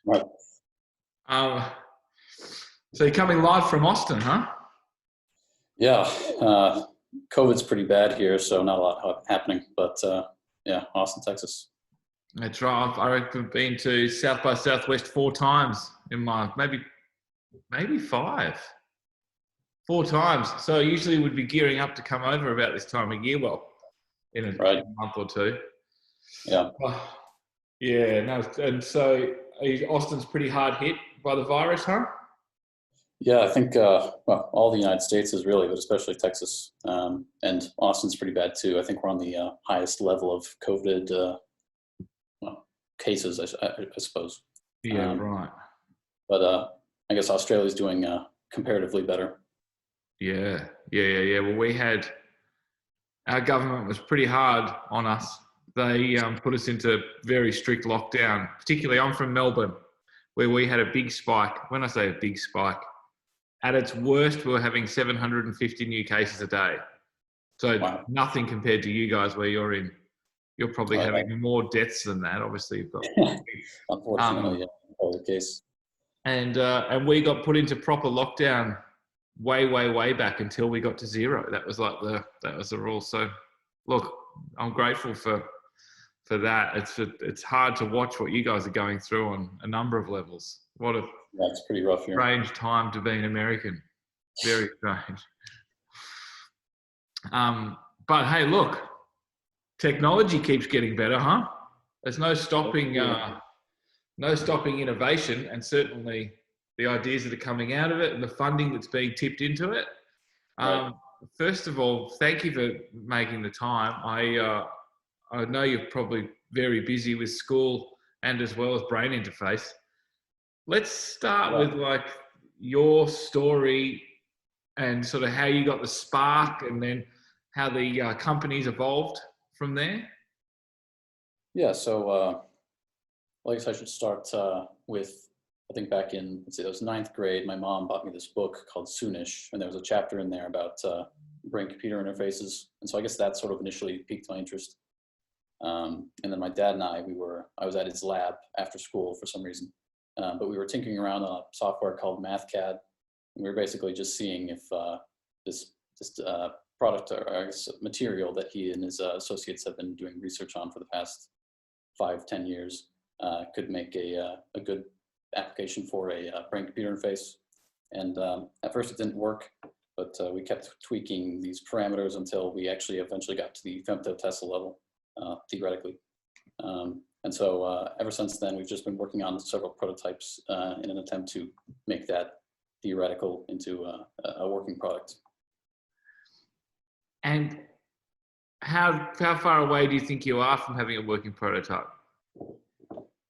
Right. Um, so you're coming live from Austin, huh? Yeah. COVID's pretty bad here, so not a lot happening. But yeah, Austin, Texas. That's right. I reckon I've been to South by Southwest 4 times in my maybe five, 4 times. So I usually would be gearing up to come over about this time of year. Well, in a Right. month or two. Yeah. Yeah. No. And so Austin's pretty hard hit by the virus, huh? Yeah, I think well, all the United States is really, but especially Texas, and Austin's pretty bad too. I think we're on the highest level of COVID well, cases, I suppose. Yeah. Right. But I guess Australia's doing comparatively better. Yeah. Well, our government was pretty hard on us. They put us into very strict lockdown. Particularly, I'm from Melbourne, where we had a big spike. When I say a big spike, at its worst, we were having 750 new cases a day. So Wow. nothing compared to you guys where you're in. You're probably having more deaths than that. Obviously, you've got. Unfortunately, yeah, probably the case. And we got put into proper lockdown way back until we got to zero. That was the rule. So, look, I'm grateful for that. It's hard to watch what you guys are going through on a number of levels. What a It's pretty rough here. strange time to be an American. Very strange. But hey, look, technology keeps getting better, huh? There's no stopping innovation, and certainly the ideas that are coming out of it and the funding that's being tipped into it. Right. First of all, thank you for making the time. I know you're probably very busy with school and as well as brain interface. Let's start with like your story and sort of how you got the spark, and then how the company's evolved from there. Yeah. So, well, I guess I should start with, I think back in, let's see, it was ninth grade. My mom bought me this book called Soonish, and there was a chapter in there about brain-computer interfaces. And so I guess that sort of initially piqued my interest. And then my dad and I was at his lab after school for some reason, but we were tinkering around on a software called MathCAD, and we were basically just seeing if this product or I guess material that he and his associates have been doing research on for the past 5-10 years could make a good application for a brain-computer interface. And at first it didn't work, but we kept tweaking these parameters until we actually eventually got to the femtotesla level, theoretically. And so ever since then, we've just been working on several prototypes in an attempt to make that theoretical into a working product. And how far away do you think you are from having a working prototype?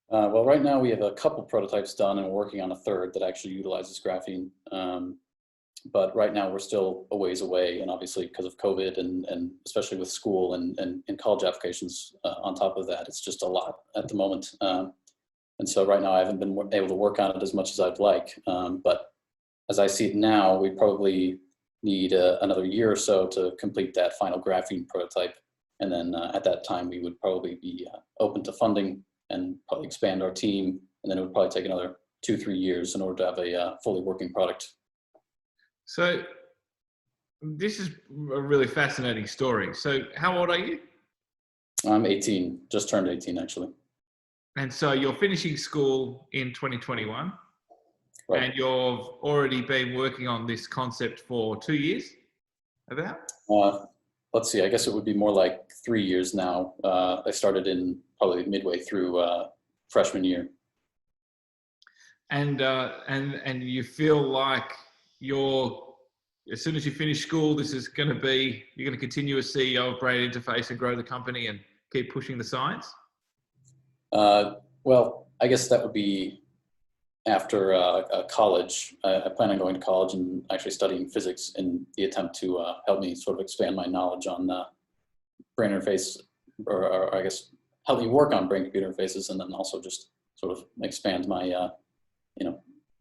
Well, right now we have a couple prototypes done, and we're working on a third that actually utilizes graphene. But right now we're still a ways away, and obviously because of COVID and especially with school and college applications on top of that, it's just a lot at the moment. And so right now I haven't been able to work on it as much as I'd like. But as I see it now, we probably need another year or so to complete that final graphene prototype. And then at that time, we would probably be open to funding and probably expand our team. And then it would probably take another 2-3 years in order to have a fully working product. So this is a really fascinating story. So how old are you? I'm 18, just turned 18 actually. And so you're finishing school in 2021, right. And you've already been working on this concept for 2 years, about? Let's see, I guess it would be more like 3 years now. I started in probably midway through freshman year. And you feel like as soon as you finish school, you're going to continue as CEO of Brain Interface and grow the company and keep pushing the science? Well, I guess that would be after college. I plan on going to college and actually studying physics in the attempt to help me sort of expand my knowledge on brain interface, or I guess help me work on brain-computer interfaces, and then also just sort of expand my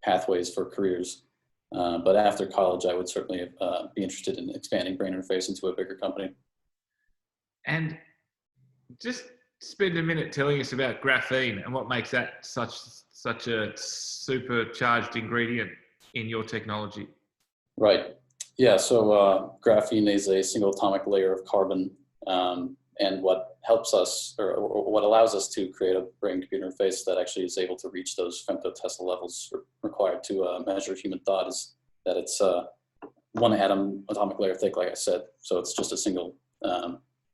pathways for careers. But after college, I would certainly be interested in expanding brain interface into a bigger company. And just spend a minute telling us about graphene and what makes that such a supercharged ingredient in your technology? Right. Yeah. So graphene is a single atomic layer of carbon, and what helps us, or what allows us to create a brain-computer interface that actually is able to reach those femtotesla levels required to measure human thought, is that it's one atomic layer thick, like I said. So it's just a single,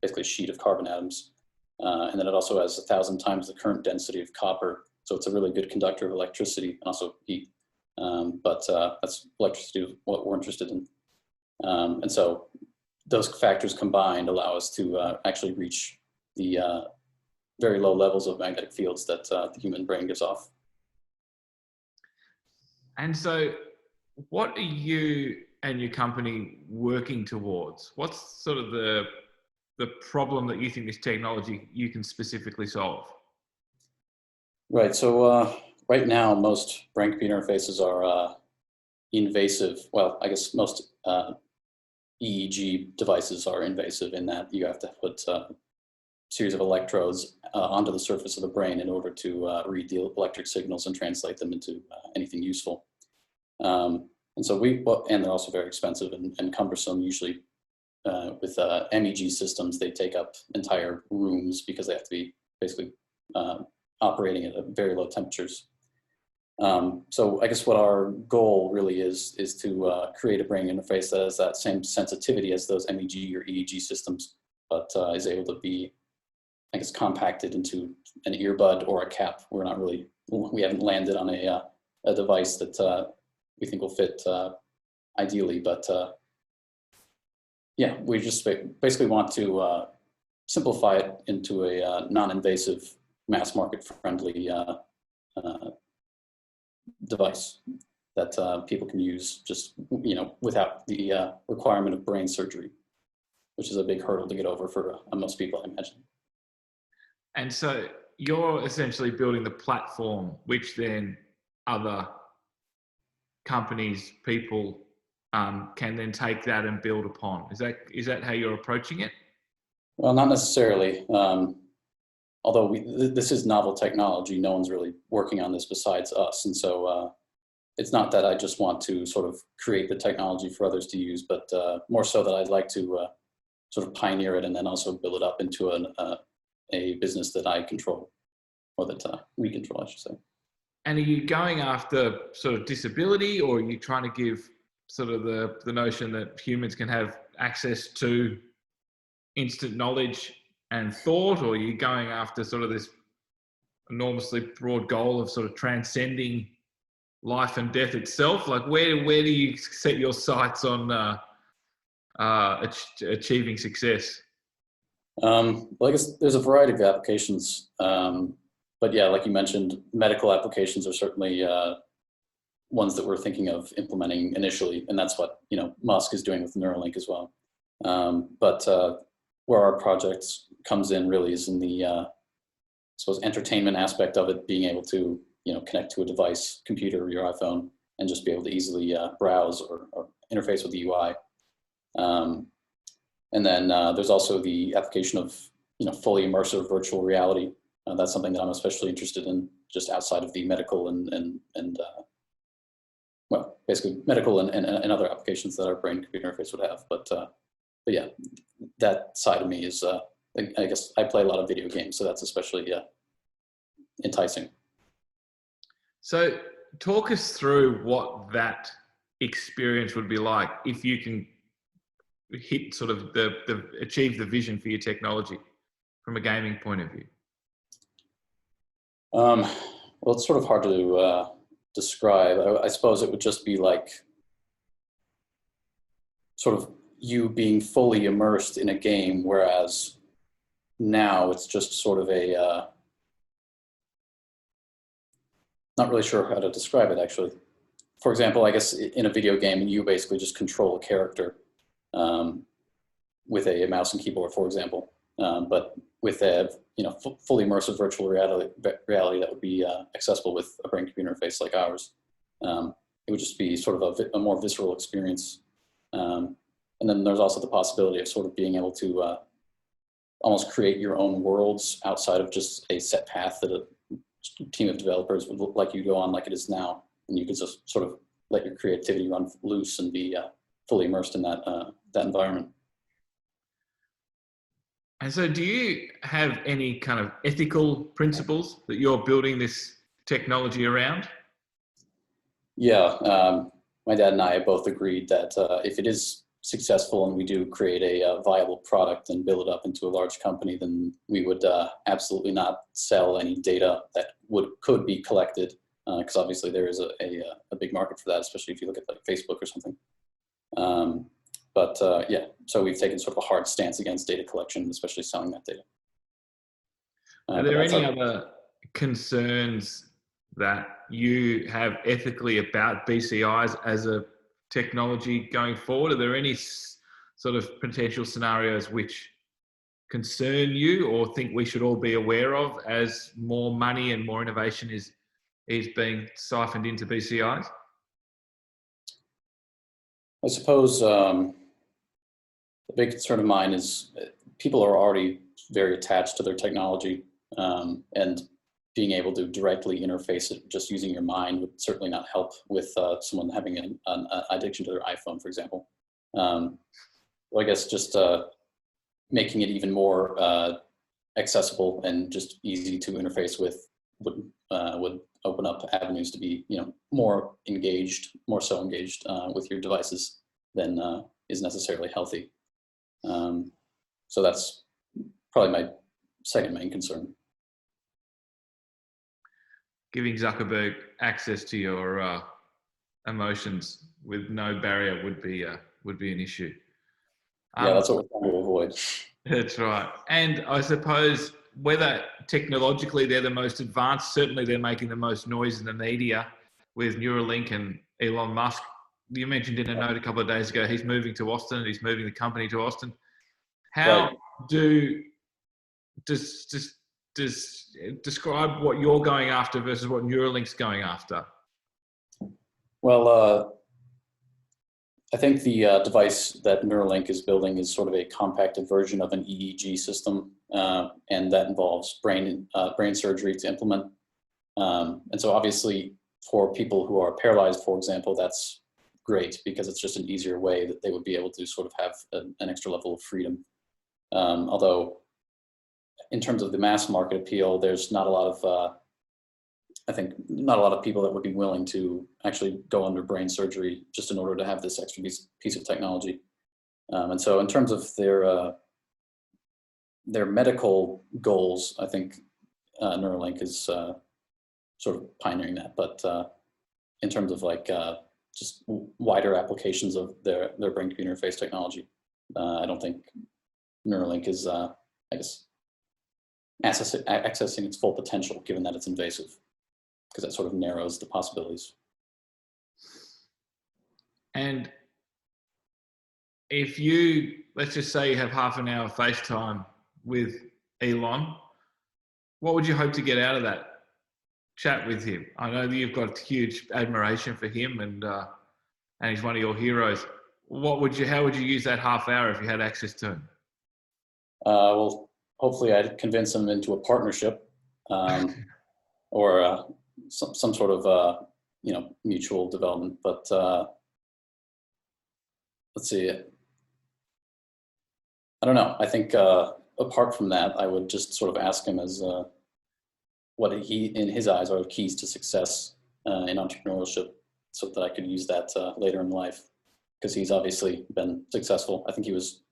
basically sheet of carbon atoms. And then it also has 1,000 times the current density of copper. So it's a really good conductor of electricity and also heat. But that's electricity, what we're interested in. And so those factors combined allow us to actually reach the very low levels of magnetic fields that the human brain gives off. And so what are you and your company working towards? What's sort of the problem that you think this technology you can specifically solve? Right. So right now, most brain-computer interfaces are invasive. Well, I guess most EEG devices are invasive in that you have to put a series of electrodes onto the surface of the brain in order to read the electric signals and translate them into anything useful. And so and they're also very expensive and cumbersome. Usually with MEG systems, they take up entire rooms because they have to be basically operating at very low temperatures. So I guess what our goal really is to create a brain interface that has that same sensitivity as those MEG or EEG systems, but is able to be, I guess, compacted into an earbud or a cap. We haven't landed on a device that we think will fit ideally, but yeah, we just basically want to simplify it into a non-invasive, mass market friendly device that people can use just, without the requirement of brain surgery, which is a big hurdle to get over for most people, I imagine. And so you're essentially building the platform, which then other companies, people can then take that and build upon. Is that how you're approaching it? Well, not necessarily. Although this is novel technology, no one's really working on this besides us. And so it's not that I just want to sort of create the technology for others to use, but more so that I'd like to sort of pioneer it and then also build it up into a business that I control, or that we control, I should say. And are you going after sort of disability, or are you trying to give sort of the notion that humans can have access to instant knowledge and thought, or are you going after sort of this enormously broad goal of sort of transcending life and death itself? Like where do you set your sights on achieving success? Well, I guess there's a variety of applications. But yeah, like you mentioned, medical applications are certainly ones that we're thinking of implementing initially, and that's what Musk is doing with Neuralink as well. But where our projects comes in really is in the I suppose entertainment aspect of it, being able to connect to a device, computer, or your iPhone, and just be able to easily browse or interface with the UI. And then there's also the application of fully immersive virtual reality. That's something that I'm especially interested in, just outside of the medical and well, basically medical and other applications that our brain-computer interface would have. But yeah, that side of me is, I guess I play a lot of video games, so that's especially enticing. So talk us through what that experience would be like if you can hit sort of achieve the vision for your technology from a gaming point of view. Well, it's sort of hard to describe. I suppose it would just be like sort of you being fully immersed in a game, whereas now it's just sort of a, not really sure how to describe it actually. For example, I guess in a video game, you basically just control a character with a mouse and keyboard, for example. But with a fully immersive virtual reality that would be accessible with a brain-computer interface like ours, it would just be sort of a more visceral experience. And then there's also the possibility of sort of being able to almost create your own worlds outside of just a set path that a team of developers would like you go on like it is now. And you could just sort of let your creativity run loose and be fully immersed in that environment. And so do you have any kind of ethical principles that you're building this technology around? Yeah, my dad and I both agreed that if it is successful and we do create a viable product and build it up into a large company, then we would absolutely not sell any data that could be collected, because obviously there is a big market for that, especially if you look at like Facebook or something. Yeah, so we've taken sort of a hard stance against data collection, especially selling that data. Are there any other concerns that you have ethically about BCIs as a technology going forward? Are there any sort of potential scenarios which concern you or think we should all be aware of as more money and more innovation is being siphoned into BCIs? I suppose the big concern of mine is people are already very attached to their technology, and being able to directly interface it just using your mind would certainly not help with someone having an addiction to their iPhone, for example. Well, I guess just making it even more accessible and just easy to interface with would open up avenues to be, more so engaged with your devices than is necessarily healthy. So that's probably my second main concern. Giving Zuckerberg access to your emotions with no barrier would be an issue. Yeah, that's what we're trying to avoid. That's right. And I suppose whether technologically they're the most advanced, certainly they're making the most noise in the media with Neuralink and Elon Musk. You mentioned in a note a couple of days ago, he's moving to Austin and he's moving the company to Austin. How does describe what you're going after versus what Neuralink's going after? Well, I think the device that Neuralink is building is sort of a compacted version of an EEG system, and that involves brain surgery to implement. And so obviously for people who are paralyzed, for example, that's great because it's just an easier way that they would be able to sort of have an extra level of freedom. Although in terms of the mass market appeal, there's not a lot of, I think not a lot of people that would be willing to actually go under brain surgery just in order to have this extra piece of technology. And so in terms of their medical goals, I think Neuralink is sort of pioneering that. But in terms of like just wider applications of their brain-computer interface technology, I don't think Neuralink is, I guess, accessing its full potential, given that it's invasive, because that sort of narrows the possibilities. And if you, let's just say you have half an hour FaceTime with Elon, what would you hope to get out of that chat with him? I know that you've got huge admiration for him and he's one of your heroes. How would you use that half hour if you had access to him? Well, hopefully I'd convince him into a partnership, or some sort of mutual development. But let's see. I don't know. I think apart from that, I would just sort of ask him as what he, in his eyes, are keys to success in entrepreneurship, so that I could use that later in life, because he's obviously been successful. I think he was,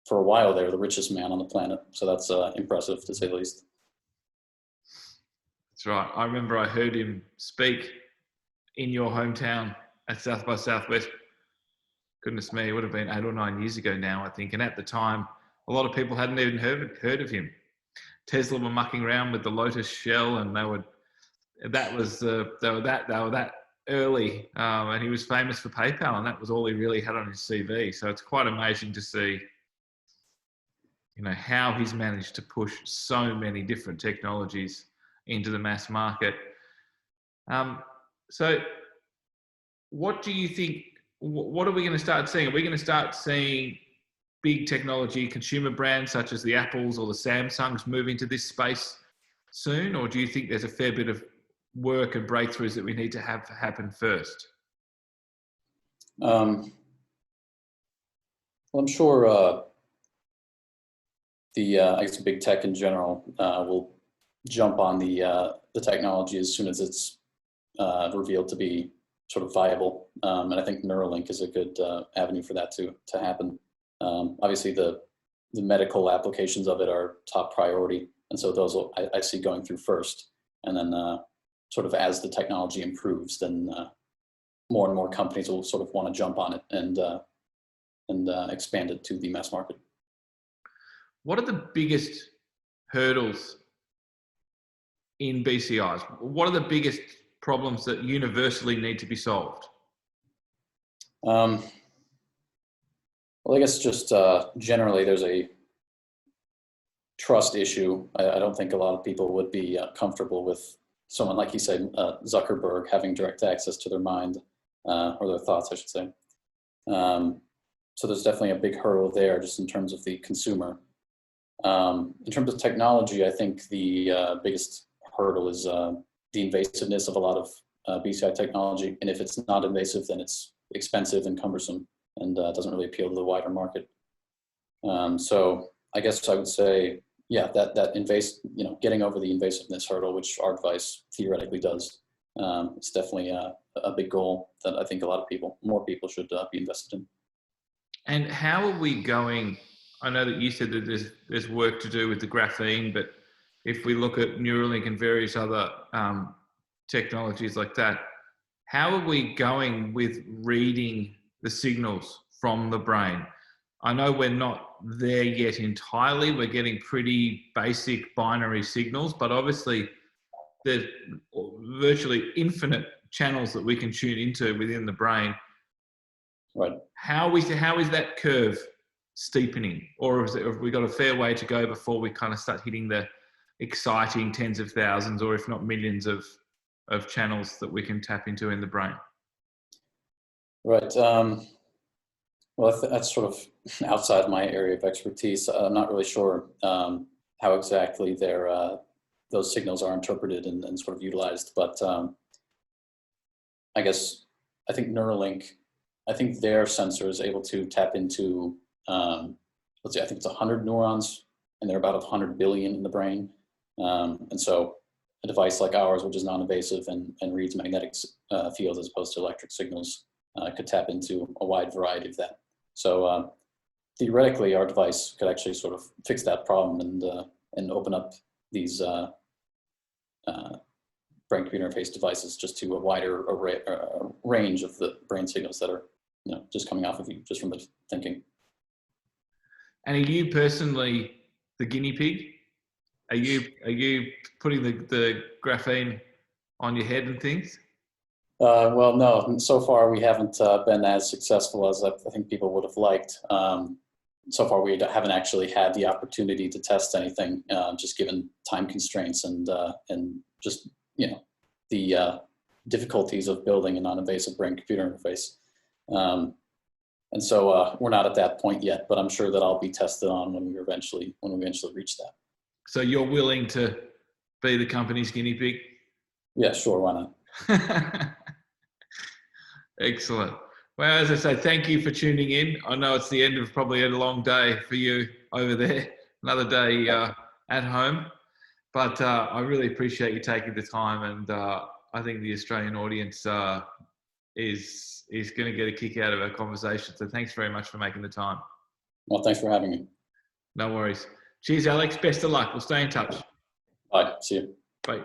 for a while there, the richest man on the planet. So that's impressive, to say the least. That's right. I remember I heard him speak in your hometown at South by Southwest. Goodness me, it would have been 8 or 9 years ago now, I think. And at the time, a lot of people hadn't even heard of him. Tesla were mucking around with the Lotus shell, and they were that early. And he was famous for PayPal, and that was all he really had on his CV. So it's quite amazing to see, how he's managed to push so many different technologies into the mass market. So what do you think, what are we going to start seeing? Are we going to start seeing big technology consumer brands such as the Apples or the Samsungs move into this space soon, or do you think there's a fair bit of work and breakthroughs that we need to have happen first? Well, I'm sure I guess big tech in general will jump on the technology as soon as it's revealed to be sort of viable, and I think Neuralink is a good avenue for that to happen. Obviously, the medical applications of it are top priority, and so those I see going through first, and then sort of as the technology improves, then more and more companies will sort of want to jump on it and expand it to the mass market. What are the biggest hurdles in BCIs? What are the biggest problems that universally need to be solved? Well, I guess just generally there's a trust issue. I don't think a lot of people would be comfortable with someone, like you said, Zuckerberg, having direct access to their mind, or their thoughts, I should say. So there's definitely a big hurdle there just in terms of the consumer. In terms of technology, I think the biggest hurdle is the invasiveness of a lot of BCI technology. And if it's not invasive, then it's expensive and cumbersome and doesn't really appeal to the wider market. So I guess I would say, yeah, that getting over the invasiveness hurdle, which our device theoretically does, it's definitely a big goal that I think more people should be invested in. And how are we going? I know that you said that there's work to do with the graphene, but if we look at Neuralink and various other technologies like that, how are we going with reading the signals from the brain? I know we're not there yet entirely. We're getting pretty basic binary signals, but obviously there's virtually infinite channels that we can tune into within the brain. Right. How is that curve steepening, or have we got a fair way to go before we kind of start hitting the exciting tens of thousands, or if not millions of channels that we can tap into in the brain? Right. Well, that's sort of outside my area of expertise. I'm not really sure how exactly those signals are interpreted and sort of utilized, but I think Neuralink, I think their sensor is able to tap into, let's see, I think it's 100 neurons, and they're about 100 billion in the brain. And so a device like ours, which is non-invasive and reads magnetic fields as opposed to electric signals, could tap into a wide variety of that. So theoretically, our device could actually sort of fix that problem and open up these brain-computer interface devices just to a wider range of the brain signals that are just coming off of you just from the thinking. And are you personally the guinea pig? Are you putting the graphene on your head and things? Well, no. So far, we haven't been as successful as I think people would have liked. So far, we haven't actually had the opportunity to test anything, just given time constraints and just the difficulties of building a non-invasive brain-computer interface. And so we're not at that point yet, but I'm sure that I'll be tested on when we eventually reach that. So you're willing to be the company's guinea pig? Yeah, sure. Why not? Excellent. Well, as I say, thank you for tuning in. I know it's the end of probably a long day for you over there, another day at home, but I really appreciate you taking the time, and I think the Australian audience is going to get a kick out of our conversation. So thanks very much for making the time. Well, thanks for having me. No worries. Cheers, Alex. Best of luck. We'll stay in touch. Bye. See you. Bye.